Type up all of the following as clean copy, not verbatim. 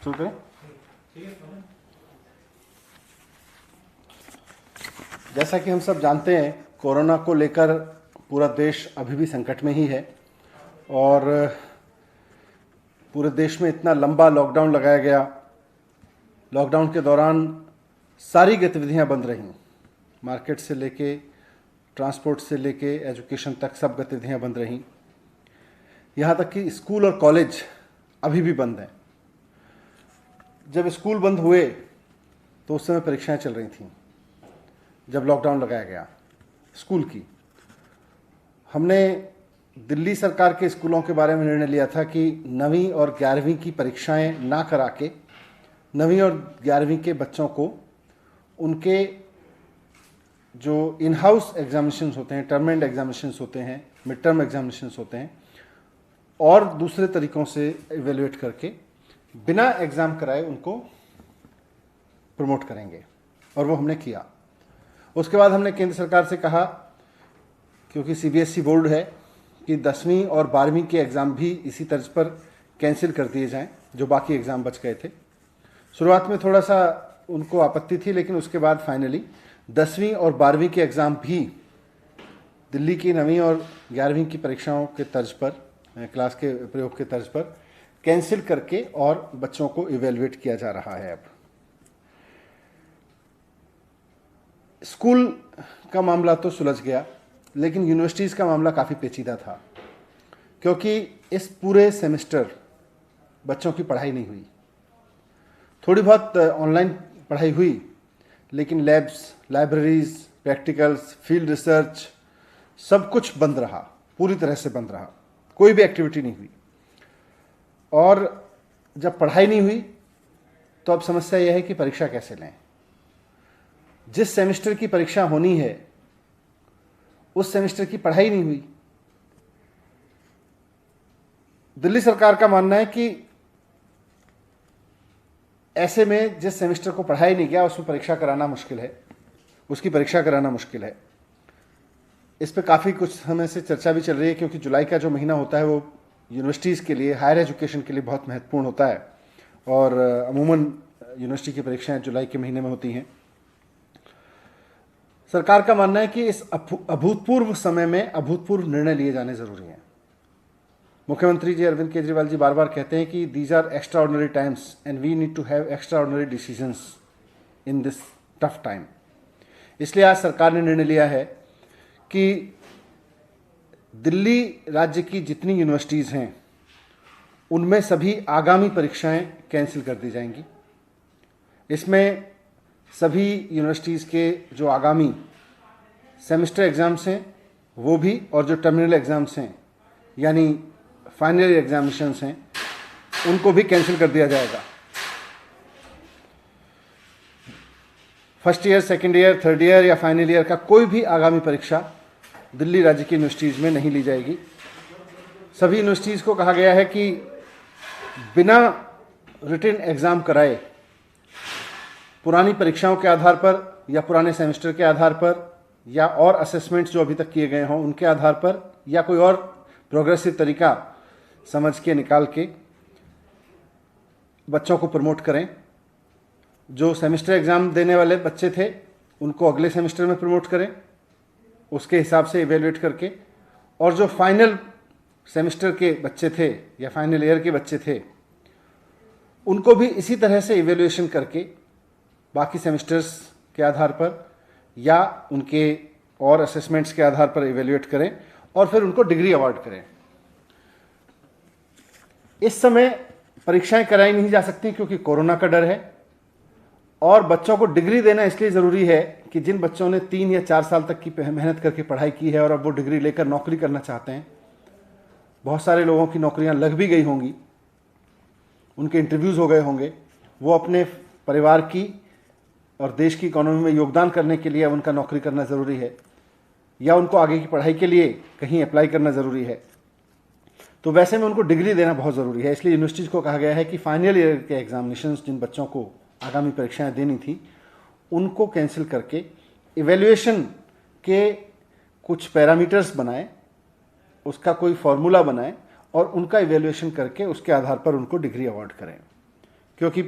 शुरू करें। जैसा कि हम सब जानते हैं, कोरोना को लेकर पूरा देश अभी भी संकट में ही है और पूरे देश में इतना लंबा लॉकडाउन लगाया गया। लॉकडाउन के दौरान सारी गतिविधियां बंद रहीं, मार्केट से लेके ट्रांसपोर्ट से लेके एजुकेशन तक सब गतिविधियां बंद रहीं। यहाँ तक कि स्कूल और कॉलेज अभी भी बंद हैं। जब स्कूल बंद हुए तो उस समय परीक्षाएं चल रही थीं। जब लॉकडाउन लगाया गया स्कूल की, हमने दिल्ली सरकार के स्कूलों के बारे में निर्णय लिया था कि 9वीं और 11वीं की परीक्षाएं ना करा के 9वीं और 11वीं के बच्चों को उनके जो इन हाउस एग्जामिनेशंस होते हैं, टर्म एंड एग्जामिनेशंस होते हैं, मिड टर्म एग्जामिनेशंस होते हैं, और दूसरे तरीक़ों से इवेलुएट करके बिना एग्ज़ाम कराए उनको प्रमोट करेंगे। और वो हमने किया। उसके बाद हमने केंद्र सरकार से कहा, क्योंकि सीबीएसई बोर्ड है, कि 10वीं और 12वीं के एग्ज़ाम भी इसी तर्ज पर कैंसिल कर दिए जाएं, जो बाकी एग्ज़ाम बच गए थे। शुरुआत में थोड़ा सा उनको आपत्ति थी, लेकिन उसके बाद फाइनली 10वीं और 12वीं के एग्ज़ाम भी दिल्ली की 9वीं और 11वीं की परीक्षाओं के तर्ज पर, क्लास के प्रयोग के तर्ज पर कैंसिल करके और बच्चों को इवेलुएट किया जा रहा है। अब स्कूल का मामला तो सुलझ गया, लेकिन यूनिवर्सिटीज़ का मामला काफ़ी पेचीदा था, क्योंकि इस पूरे सेमेस्टर बच्चों की पढ़ाई नहीं हुई। थोड़ी बहुत ऑनलाइन पढ़ाई हुई, लेकिन labs, libraries, practicals, field research सब कुछ बंद रहा, पूरी तरह से बंद रहा। कोई भी एक्टिविटी नहीं हुई। और जब पढ़ाई नहीं हुई तो अब समस्या यह है कि परीक्षा कैसे लें। जिस सेमेस्टर की परीक्षा होनी है उस सेमेस्टर की पढ़ाई नहीं हुई। दिल्ली सरकार का मानना है कि ऐसे में जिस सेमेस्टर को पढ़ाई नहीं गया उसमें परीक्षा कराना मुश्किल है, उसकी परीक्षा कराना मुश्किल है। इस पे काफ़ी कुछ समय से चर्चा भी चल रही है, क्योंकि जुलाई का जो महीना होता है वो यूनिवर्सिटीज़ के लिए, हायर एजुकेशन के लिए बहुत महत्वपूर्ण होता है। और अमूमन यूनिवर्सिटी की परीक्षाएं जुलाई के महीने में होती हैं। सरकार का मानना है कि इस अभूतपूर्व समय में अभूतपूर्व निर्णय लिए जाने ज़रूरी हैं। मुख्यमंत्री जी अरविंद केजरीवाल जी बार बार कहते हैं कि these are extraordinary times and we need to have extraordinary decisions in this tough time. इसलिए आज सरकार ने निर्णय लिया है कि दिल्ली राज्य की जितनी यूनिवर्सिटीज़ हैं उनमें सभी आगामी परीक्षाएं कैंसिल कर दी जाएंगी। इसमें सभी यूनिवर्सिटीज़ के जो आगामी सेमेस्टर एग्ज़ाम्स हैं वो भी, और जो टर्मिनल एग्ज़ाम्स हैं यानी फाइनल एग्जामिनेशंस हैं, उनको भी कैंसिल कर दिया जाएगा। First year, second year, third year या फाइनल ईयर का कोई भी आगामी परीक्षा दिल्ली राज्य की यूनिवर्सिटीज़ में नहीं ली जाएगी। सभी यूनिवर्सिटीज़ को कहा गया है कि बिना रिटन एग्ज़ाम कराए, पुरानी परीक्षाओं के आधार पर या पुराने सेमेस्टर के आधार पर या और असेसमेंट्स जो अभी तक किए गए हों उनके आधार पर या कोई और प्रोग्रेसिव तरीका समझ के निकाल के बच्चों को प्रमोट करें। जो सेमेस्टर एग्ज़ाम देने वाले बच्चे थे उनको अगले सेमेस्टर में प्रमोट करें, उसके हिसाब से इवेलुएट करके। और जो फाइनल सेमेस्टर के बच्चे थे या फाइनल ईयर के बच्चे थे उनको भी इसी तरह से इवेलुएशन करके बाकी सेमेस्टर्स के आधार पर या उनके और असेसमेंट्स के आधार पर इवेलुएट करें और फिर उनको डिग्री अवार्ड करें। इस समय परीक्षाएं कराई नहीं जा सकती क्योंकि कोरोना का डर है, और बच्चों को डिग्री देना इसलिए ज़रूरी है कि जिन बच्चों ने 3 या 4 साल तक की मेहनत करके पढ़ाई की है और अब वो डिग्री लेकर नौकरी करना चाहते हैं, बहुत सारे लोगों की नौकरियां लग भी गई होंगी, उनके इंटरव्यूज़ हो गए होंगे, वो अपने परिवार की और देश की इकोनॉमी में योगदान करने के लिए उनका नौकरी करना ज़रूरी है या उनको आगे की पढ़ाई के लिए कहीं अप्लाई करना ज़रूरी है। तो वैसे में उनको डिग्री देना बहुत ज़रूरी है। इसलिए यूनिवर्सिटीज़ को कहा गया है कि फाइनल ईयर के एग्जामिनेशंस जिन बच्चों को आगामी परीक्षाएं देनी थी उनको कैंसिल करके इवैल्यूएशन के कुछ पैरामीटर्स बनाएं, उसका कोई फॉर्मूला बनाएं और उनका इवैल्यूएशन करके उसके आधार पर उनको डिग्री अवार्ड करें। क्योंकि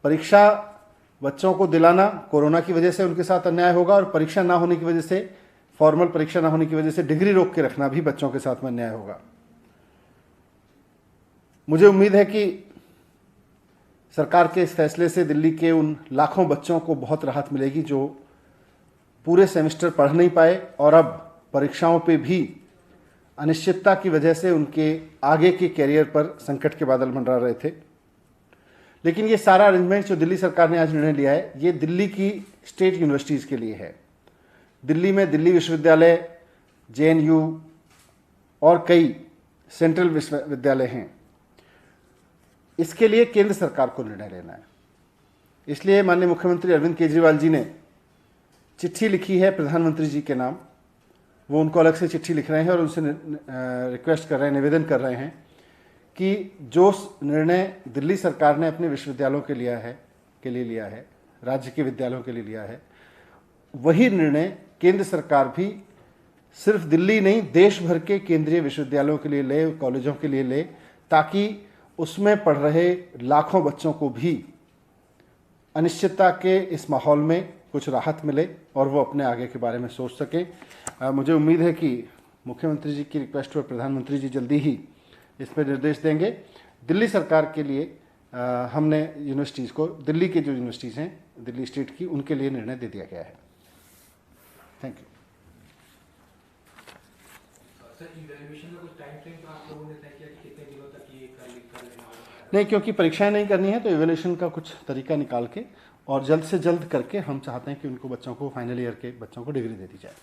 परीक्षा बच्चों को दिलाना कोरोना की वजह से उनके साथ अन्याय होगा, और परीक्षा ना होने की वजह से, फॉर्मल परीक्षा ना होने की वजह से डिग्री रोक के रखना भी बच्चों के साथ में अन्याय होगा। मुझे उम्मीद है कि सरकार के इस फैसले से दिल्ली के उन लाखों बच्चों को बहुत राहत मिलेगी जो पूरे सेमेस्टर पढ़ नहीं पाए और अब परीक्षाओं पे भी अनिश्चितता की वजह से उनके आगे के कैरियर पर संकट के बादल मंडरा रहे थे। लेकिन ये सारा अरेंजमेंट जो दिल्ली सरकार ने आज निर्णय लिया है, ये दिल्ली की स्टेट यूनिवर्सिटीज़ के लिए है। दिल्ली में दिल्ली विश्वविद्यालय, JNU और कई सेंट्रल विश्वविद्यालय हैं। इसके लिए केंद्र सरकार को निर्णय लेना है। इसलिए माननीय मुख्यमंत्री अरविंद केजरीवाल जी ने चिट्ठी लिखी है प्रधानमंत्री जी के नाम। वो उनको अलग से चिट्ठी लिख रहे हैं और उनसे रिक्वेस्ट कर रहे हैं, निवेदन कर रहे हैं कि जो निर्णय दिल्ली सरकार ने अपने विश्वविद्यालयों के लिए लिया है, राज्य के विद्यालयों के लिए लिया है, वही निर्णय केंद्र सरकार भी सिर्फ दिल्ली नहीं, देश भर के केंद्रीय विश्वविद्यालयों के लिए ले, कॉलेजों के लिए ले, ताकि उसमें पढ़ रहे लाखों बच्चों को भी अनिश्चितता के इस माहौल में कुछ राहत मिले और वो अपने आगे के बारे में सोच सकें। मुझे उम्मीद है कि मुख्यमंत्री जी की रिक्वेस्ट पर प्रधानमंत्री जी जल्दी ही इस पर निर्देश देंगे। दिल्ली सरकार के लिए हमने यूनिवर्सिटीज़ को, दिल्ली के जो यूनिवर्सिटीज़ हैं दिल्ली स्टेट की, उनके लिए निर्णय दे दिया गया है। Thank you. नहीं, क्योंकि परीक्षाएं नहीं करनी है तो इवैल्यूएशन का कुछ तरीका निकाल के और जल्द से जल्द करके हम चाहते हैं कि उनको बच्चों को, फाइनल ईयर के बच्चों को डिग्री दे दी जाए।